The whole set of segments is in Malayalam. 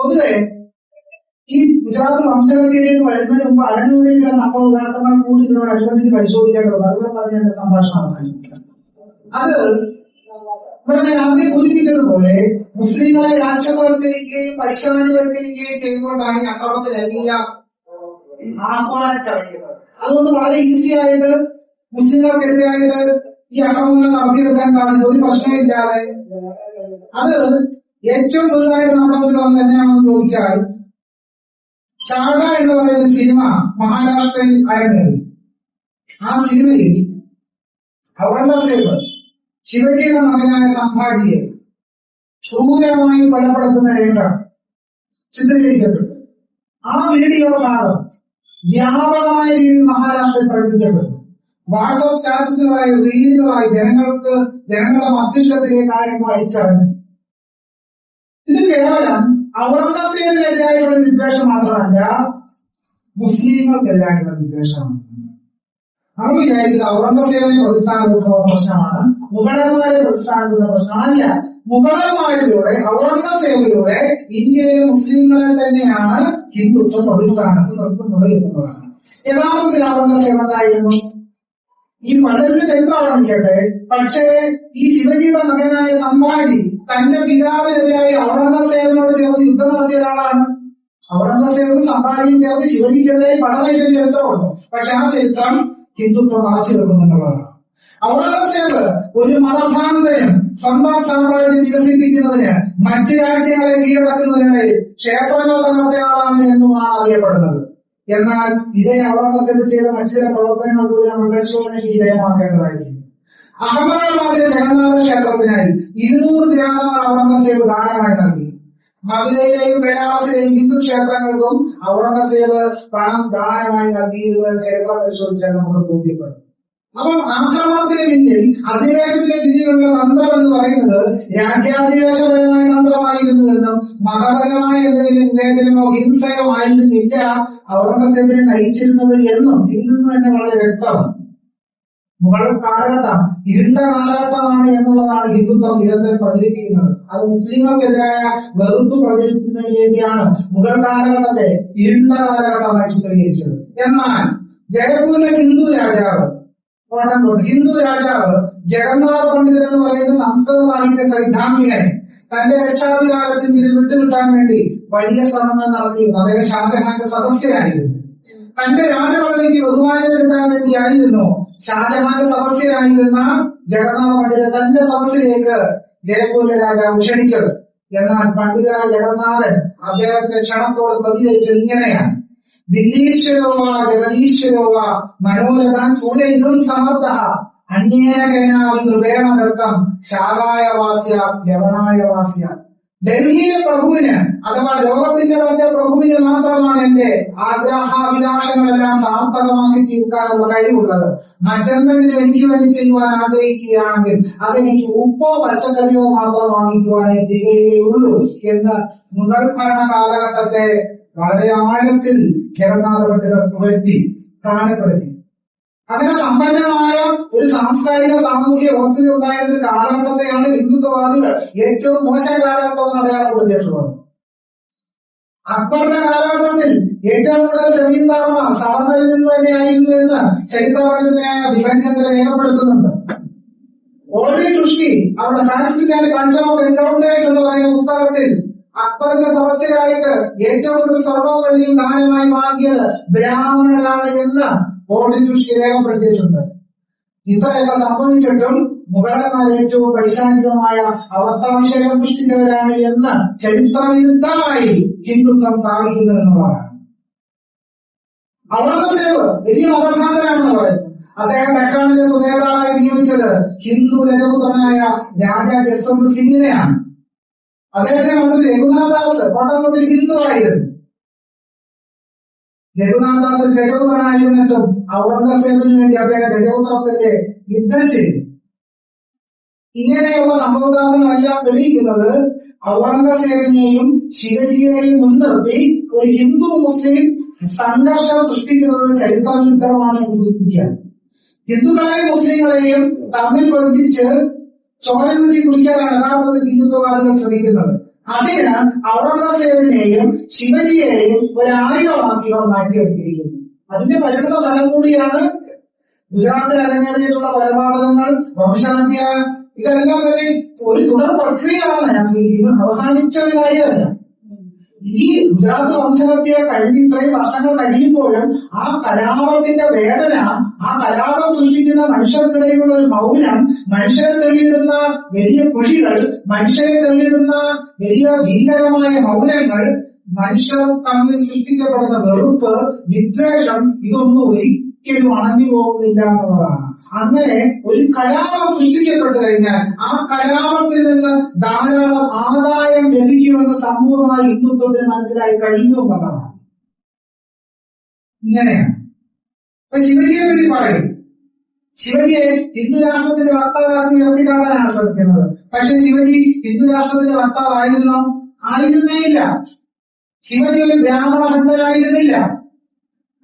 പൊതുവെ ഈ ഗുജറാത്ത് വംശഗതിയിലേക്ക് വരുന്നതിന് മുമ്പ് അരങ്ങേറിയിട്ടുള്ള സംഭവ വികാസങ്ങൾ കൂടി ഇതിനോടനുബന്ധിച്ച് പരിശോധിക്കേണ്ടത്. അതുപോലെ പറഞ്ഞ എന്റെ സംഭാഷണം അവസാനിപ്പിക്കാം. അത് ഇവിടെ ഞാൻ ആദ്യം സൂചിപ്പിച്ചതുപോലെ മുസ്ലിങ്ങളെ രാക്ഷസവൽക്കരിക്കുകയും പൈശാചിവൽക്കരിക്കുകയും ചെയ്തുകൊണ്ടാണ് ഈ അക്രമത്തിനെല്ലാം ആഹ്വാനം ചടങ്ങിയത്. അതുകൊണ്ട് വളരെ ഈസി ആയിട്ട് മുസ്ലിങ്ങൾക്കെതിരായിട്ട് ഈ അക്രമങ്ങൾ നടത്തിയെടുക്കാൻ സാധിക്കും, ഒരു പ്രശ്നമില്ലാതെ. അത് ഏറ്റവും പുതുതായിട്ട് നമ്മുടെ മുന്നിൽ വന്നത് എങ്ങനെയാണെന്ന് ചോദിച്ചാൽ, ശാഖ എന്ന് പറയുന്ന സിനിമ മഹാരാഷ്ട്രയിൽ അരങ്ങേറി. ആ സിനിമയിൽ ഔറംഗസേബ് ശിവജിയുടെ മകനായ സംഭാജിയെ ക്രൂരമായി കൊലപ്പെടുത്തുന്ന രംഗം ചിത്രീകരിക്കപ്പെട്ടു. ആ വീഡിയോ ഭാഗം വ്യാപകമായ രീതിയിൽ മഹാരാഷ്ട്രയിൽ പ്രചരിക്കപ്പെട്ടു. വാട്സ്ആപ്പ് സ്റ്റാറ്റസുകളായി, റീലുകളായി ജനങ്ങളുടെ മസ്തിഷ്കത്തിലേക്ക് കാര്യങ്ങൾ അയച്ചറിഞ്ഞു. ഇത് കേവലം ഔറംഗസേബിനെതിരായിട്ടുള്ള വിദ്വേഷം മാത്രമല്ല, മുസ്ലിങ്ങൾക്കെതിരായിട്ടുള്ള വിദ്വേഷമാണ്. അവർ വിചാരിക്കുന്നത് ഔറംഗസേബിനെ പ്രതിസ്ഥാനത്തുള്ള പ്രശ്നമാണ്, മുഗളന്മാരെ പ്രതിസ്ഥാനത്തുള്ള പ്രശ്നമല്ല. മുഗളന്മാരിലൂടെ, ഔറംഗസേബിലൂടെ ഇന്ത്യയിലെ മുസ്ലിങ്ങളെ തന്നെയാണ് ഹിന്ദുത്വ പ്രതിസ്ഥാനത്ത് നിർത്തുന്നത് എന്നുള്ളതാണ്. യഥാർത്ഥത്തിൽ ഔറംഗസേബ് എന്തായിരുന്നു? ഈ പലരുടെ ചരിത്രം നിൽക്കട്ടെ, പക്ഷേ ഈ ശിവജിയുടെ മകനായ സംഭാജി തന്റെ പിതാവിനെതിരായി ഔറംഗസേബിനോട് ചേർന്ന് യുദ്ധം നടത്തിയ ഒരാളാണ്. ഔറംഗസേബും സംഭാജിയും ചേർന്ന് ശിവജിക്കെതിരെ പടനയിച്ച ചരിത്രമുണ്ട്. പക്ഷെ ആ ചരിത്രം ഹിന്ദുത്വം മറച്ചു വെക്കുന്നുള്ളതാണ്. ഔറംഗസേബ് ഒരു മതഭ്രാന്തനും സ്വന്തം സാമ്രാജ്യം വികസിപ്പിക്കുന്നതിന് മറ്റു രാജ്യങ്ങളെ കീഴടക്കുന്നതിനിടയിൽ ക്ഷേത്രങ്ങൾ തകർത്ത ആളാണ് എന്നുമാണ് അറിയപ്പെടുന്നത്. എന്നാൽ ഇതേ ഔറംഗസേബ് ചെയ്ത മറ്റു ചില പ്രവർത്തനങ്ങൾ കൂടി നമ്മൾ പരിശോധനയ്ക്ക് വിധേയമാക്കേണ്ടതായിരിക്കും. അഹമ്മദാബാദിലെ ജഗന്നാഥ ക്ഷേത്രത്തിനായി 200 ഗ്രാമങ്ങൾ ഔറംഗസേബ് ദാനമായി നൽകി. മദുരയിലെയും ബനാറസിലെയും ഹിന്ദു ക്ഷേത്രങ്ങൾക്കും ഔറംഗസേബ് പണം ദാനമായി നൽകിയിരുന്ന ചരിത്രം പരിശോധിച്ചാൽ നമുക്ക് ബോധ്യപ്പെടും. അപ്പം ആക്രമണത്തിന് പിന്നിൽ, അധിനിവേശത്തിന് പിന്നിലുള്ള തന്ത്രം എന്ന് പറയുന്നത് രാജ്യാധിനിവേശപരമായ തന്ത്രമായിരുന്നു എന്നും മതപരമായ എന്തെങ്കിലുമോ ഹിംസയോ ആയിരുന്നില്ല ഔറംഗസേബിനെ നയിച്ചിരുന്നത് എന്നും ഇതിൽ നിന്ന് തന്നെ വളരെ വ്യക്തമാണ്. മുഗൾ കാലഘട്ടം ഇരുണ്ട കാലഘട്ടമാണ് എന്നുള്ളതാണ് ഹിന്ദുത്വം നിരന്തരം പ്രചരിപ്പിക്കുന്നത്. അത് മുസ്ലിങ്ങൾക്കെതിരായ വെറുപ്പ് പ്രചരിപ്പിക്കുന്നതിന് വേണ്ടിയാണ് മുഗൾ കാലഘട്ടത്തെ ഇരുണ്ട കാലഘട്ടമായി ചിത്രീകരിച്ചത്. എന്നാൽ ജയപൂരിലെ ഹിന്ദു രാജാവ് ജഗന്നാഥ പണ്ഡിതൻ എന്ന് പറയുന്ന സംസ്കൃത സാഹിത്യ സൈദ്ധാന്തികനെ തന്റെ രക്ഷാധികാരത്തിന് വിട്ടുകിട്ടാൻ വേണ്ടി വലിയ ശ്രമങ്ങൾ നടത്തിയിരുന്നു. അദ്ദേഹം ഷാജഹാന്റെ സദസ്യരായിരുന്നു. തന്റെ രാജപദവിക്ക് ബഹുമാനത കിട്ടാൻ വേണ്ടിയായിരുന്നു ഷാജഹാന്റെ സദസ്യരായിരുന്ന ജഗന്നാഥ പണ്ഡിതൻ തന്റെ സദസ്സിലേക്ക് ജയപൂരിലെ രാജാവ് ക്ഷണിച്ചത്. എന്നാൽ പണ്ഡിതരായ ജഗന്നാഥൻ അദ്ദേഹത്തിന്റെ ക്ഷണത്തോട് പ്രതികരിച്ചത് ഇങ്ങനെയാണ്: ദില്ലീശ്വരോവ ജഗദീശ്വരോവ മനോരഥൻ സൂര്യയിതും സമർത്ഥ അന്യേന കേനാവി നൃപേണ നൃത്തം ശാഖായ വാസ്യ ലവണായ വാസ്യ. ഡൽഹിയിലെ പ്രഭുവിന്, അഥവാ ലോകത്തിന്റെ തന്റെ പ്രഭുവിന് മാത്രമാണ് എന്റെ ആഗ്രഹാഭിലാഷങ്ങളെല്ലാം സാർത്ഥകമാക്കി തീർക്കാനുള്ള കഴിവുള്ളത്. മറ്റെന്തെങ്കിലും എനിക്ക് വേണ്ടി ചെയ്യുവാൻ ആഗ്രഹിക്കുകയാണെങ്കിൽ അതെനിക്ക് ഉപ്പോ പച്ചക്കറിയോ മാത്രം വാങ്ങിക്കുവാനേ തികയുള്ളൂ എന്ന് മുഗൾ ഭരണ കാലഘട്ടത്തെ വളരെ ആഴത്തിൽ ജഗന്നാഥ പണ്ഡിതർ പുകഴ്ത്തി സ്ഥാനപ്പെടുത്തി. അങ്ങനെ സമ്പന്നമായ ഒരു സാംസ്കാരിക സാമൂഹിക വ്യവസ്ഥ ഉണ്ടായിരുന്ന കാലഘട്ടത്തെയാണ് ഹിന്ദുത്വവാദികൾ ഏറ്റവും മോശം കാലഘട്ടം എന്ന് അടയാളപ്പെടുത്തിയിട്ടുള്ളത്. അക്ബറുടെ കാലഘട്ടത്തിൽ ഏറ്റവും കൂടുതൽ സെമീന്ദാർമാർ സവർണരിൽ നിന്ന് തന്നെയായിരുന്നു എന്ന് ചരിത്രപണ്ഡിതനായ ബിപിൻ രേഖപ്പെടുത്തുന്നുണ്ട്. ഓൾഡി ടുഷ്കി അവിടെ Sanskrit and culture of encounters എന്ന് പറയുന്ന പുസ്തകത്തിൽ അക്ബറിന്റെ സദസ്യരായിട്ട് ഏറ്റവും കൂടുതൽ സ്വർണവും വെള്ളിയും ദാനമായി വാങ്ങിയത് ബ്രാഹ്മണരാണ് എന്ന് ഓൾഡി ടുഷ്കി രേഖപ്പെടുത്തിയിട്ടുണ്ട്. ഇത്രയൊക്കെ സംഭവിച്ചിട്ടും മുഗളന്മാർ ഏറ്റവും വൈശാചികമായ അവസ്ഥാവിശേഷം സൃഷ്ടിച്ചവരാണ് എന്ന് ചരിത്രവിരുദ്ധമായി ഹിന്ദുത്വം സ്ഥാപിക്കുന്നു എന്നുള്ളതാണ്. ഔറംഗസേബ് വലിയ മതഭ്രാന്തനാണെന്ന് പറയുന്നത്. അദ്ദേഹം ഡെക്കാണിലെ സുബേദാറായി നിയമിച്ചത് ഹിന്ദു രജപുത്രനായ രാജാ ജസ്വന്ത് സിംഗിനെയാണ്. അദ്ദേഹത്തിന്റെ മന്ത്രി രഘുനാഥദാസ് കോട്ടക്കോട്ടിൽ ഹിന്ദു ആയിരുന്നു. രഘുനാഥദാസ് രജപുത്രനായിരുന്നിട്ടും ഔറംഗസേബിന് വേണ്ടി അദ്ദേഹം രജപുത്രത്തിലെ യുദ്ധം ചെയ്തു. ഇങ്ങനെയുള്ള സംഭവവികാസങ്ങളെല്ലാം തെളിയിക്കുന്നത് ഔറംഗസേബിനെയും ശിവജിയെയും മുൻനിർത്തി ഒരു ഹിന്ദു മുസ്ലിം സംഘർഷം സൃഷ്ടിക്കുന്നത് ചരിത്രവിരുദ്ധമാണ് എന്ന് സൂചിപ്പിക്കുകയാണ്. ഹിന്ദുക്കളെയും മുസ്ലിങ്ങളെയും തമ്മിൽ ബന്ധിച്ച് ചോരയൂറ്റി കുടിക്കാനാണ് യഥാർത്ഥത്തിൽ ഹിന്ദുത്വവാദികൾ ശ്രമിക്കുന്നത്. അതിന് ഔറംഗസേബിനെയും ശിവജിയെയും ഒരു ആയുധമാക്കിയവർ മാറ്റിയെടുത്തിരിക്കുന്നു. അതിന്റെ പരിണിത ഫലം കൂടിയാണ് ഗുജറാത്തിൽ അരങ്ങേറിയിട്ടുള്ള കൊലപാതകങ്ങൾ, വംശഹത്യ. ഇതെല്ലാം തന്നെ ഒരു തുടർ പ്രക്രിയയാണ്. ഞാൻ സൂചിപ്പിക്കുന്നത് അവസാനിച്ച ഒരു കാര്യമല്ല. ഈ ഗുജറാത്ത് വംശഹത്യ കഴിഞ്ഞ് ഇത്രയും വർഷങ്ങൾ കഴിയുമ്പോഴും ആ കലാപത്തിന്റെ വേദന, ആ കലാപം സൃഷ്ടിക്കുന്ന മനുഷ്യർക്കിടയിലുള്ള ഒരു മൗനം, മനുഷ്യരെ തള്ളിയിടുന്ന വലിയ കുഴികൾ, മനുഷ്യരെ തള്ളിയിടുന്ന വലിയ ഭീകരമായ മൗനങ്ങൾ, മനുഷ്യർ തമ്മിൽ സൃഷ്ടിക്കപ്പെടുന്ന വെറുപ്പ്, വിദ്വേഷം, ഇതൊന്നും ഒരിക്കലും അണഞ്ഞു പോകുന്നില്ല എന്നുള്ളതാണ്. അങ്ങനെ ഒരു കലാപം സൃഷ്ടിക്കപ്പെട്ടു കഴിഞ്ഞാൽ ആ കലാപത്തിൽ നിന്ന് ധാരാളം ആദായം ലഭിക്കുമെന്ന് സമ്പൂർണ്ണമായി ഹിന്ദുത്വത്തിന് മനസ്സിലായി കഴിഞ്ഞു എന്നതാണ്. ഇങ്ങനെയാണ് ഇപ്പൊ ശിവജിയെ പറ്റി പറയും. ശിവജിയെ ഹിന്ദു രാഷ്ട്രത്തിന്റെ വക്താവാക്കി ഉയർത്തിക്കാട്ടാനാണ് ശ്രമിക്കുന്നത്. പക്ഷെ ശിവജി ഹിന്ദു രാഷ്ട്രത്തിന്റെ വക്താവായിരുന്നോ? ആയിരുന്നേയില്ല. ശിവജി ഒരു ബ്രാഹ്മണ ഭക്തനായിരുന്നില്ല.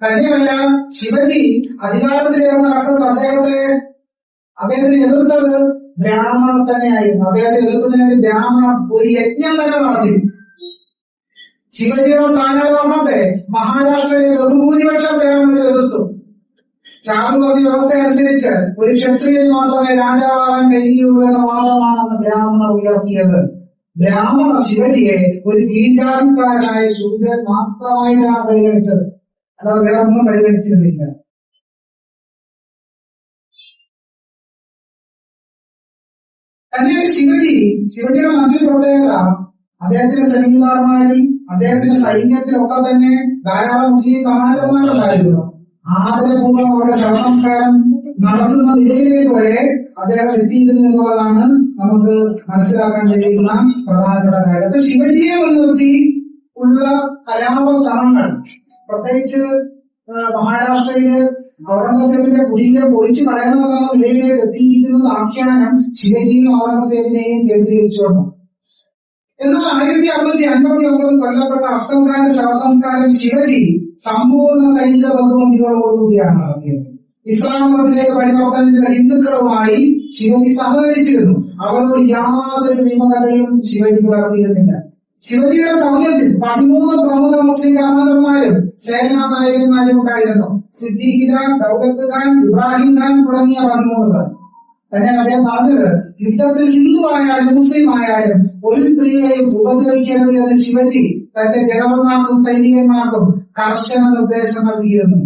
തന്നെയല്ല, ശിവജി അധികാരത്തിലേറെ നടക്കുന്നത് അദ്ദേഹത്തിന് എതിർത്തത് ബ്രാഹ്മണർ തന്നെയായിരുന്നു. അദ്ദേഹത്തെ എതിർക്കുന്നതിന് വേണ്ടി ബ്രാഹ്മണർ ഒരു യജ്ഞം തന്നെ നടത്തി. ശിവജിയുടെ സ്ഥാനാരോഹണത്തെ മഹാരാഷ്ട്രയിലെ ബഹുഭൂരിപക്ഷം ബ്രാഹ്മണർ എതിർത്തു. ചാതുർവർണ്ണ വ്യവസ്ഥ അനുസരിച്ച് ഒരു ക്ഷത്രിയന് മാത്രമേ രാജാവാകാൻ കഴിയുകയുള്ളൂ എന്ന വാദമാണെന്ന് ബ്രാഹ്മണർ ഉയർത്തിയത്. ബ്രാഹ്മണർ ശിവജിയെ ഒരു കീഴ്ജാതിക്കാരനായ ശൂദ്രൻ മാത്രമായിട്ടാണ് പരിഗണിച്ചത്. അല്ലാതെ വേറെ ഒന്നും പരിഗണിച്ചിരുന്നില്ല. തന്നെയാണ് ശിവജിയുടെ മറ്റൊരു പ്രത്യേകത, അദ്ദേഹത്തിന്റെ സെമീന്ദാർമാരിൽ, അദ്ദേഹത്തിന്റെ സൈന്യത്തിലൊക്കെ തന്നെ ധാരാളം മുസ്ലിം കമാൻഡർമാരുണ്ടായിരുന്നു. ആദരപൂർവ്വം അവരുടെ ശവസംസ്കാരം നടത്തുന്ന നിലയിലേക്ക് വരെ അദ്ദേഹം എത്തിയിരുന്നു എന്നുള്ളതാണ് നമുക്ക് മനസ്സിലാക്കാൻ കഴിയുന്ന പ്രധാനപ്പെട്ട കാര്യം. അപ്പൊ ശിവജിയെ മുൻനിർത്തി ഉള്ള കലാപ ശ്രമങ്ങൾ, പ്രത്യേകിച്ച് മഹാരാഷ്ട്രയില് ഔറംഗസേബിന്റെ കുടീരം പൊളിച്ചു കളയണമെന്ന നിലയിലേക്ക് എത്തിയിരിക്കുന്നത് ആഖ്യാനം ശിവജിയും ഔറംഗസേബിനെയും കേന്ദ്രീകരിച്ചുകൊണ്ട്. എന്നാൽ 1659 കൊല്ലപ്പെട്ട അഫ്സൽ ഖാന്റെ ശവസംസ്കാരം ശിവജി സമ്പൂർണ്ണ സൈനിക ബഹുമതികളോടുകൂടിയാണ് നടത്തിയത്. ഇസ്ലാം മതത്തിലേക്ക് പരിവർത്തനം ഹിന്ദുക്കളുമായി ശിവജി സഹകരിച്ചിരുന്നു. അവരോട് യാതൊരു വിമുഖതയും ശിവജി പുലർത്തിയിരുന്നില്ല. ശിവജിയുടെ സൗന്യത്തിൽ 13 പ്രമുഖ മുസ്ലിം കമാൻഡർമാരും സേനാ നായകന്മാരും ഉണ്ടായിരുന്നു. സിദ്ദീഖ് ഖാൻ, ദൗലത്ത് ഖാൻ, ഇബ്രാഹിം ഖാൻ തുടങ്ങിയ 13 പേർ. തന്നെയാണ് അദ്ദേഹം പറഞ്ഞത്, യുദ്ധത്തിൽ ഹിന്ദു ആയാലും മുസ്ലിം ആയാലും ഒരു സ്ത്രീയെയും ഉപദ്രവിക്കരുത് എന്ന് ശിവജി തന്റെ ജനറൽമാർക്കും സൈനികന്മാർക്കും കർശന നിർദ്ദേശം നൽകിയിരുന്നു.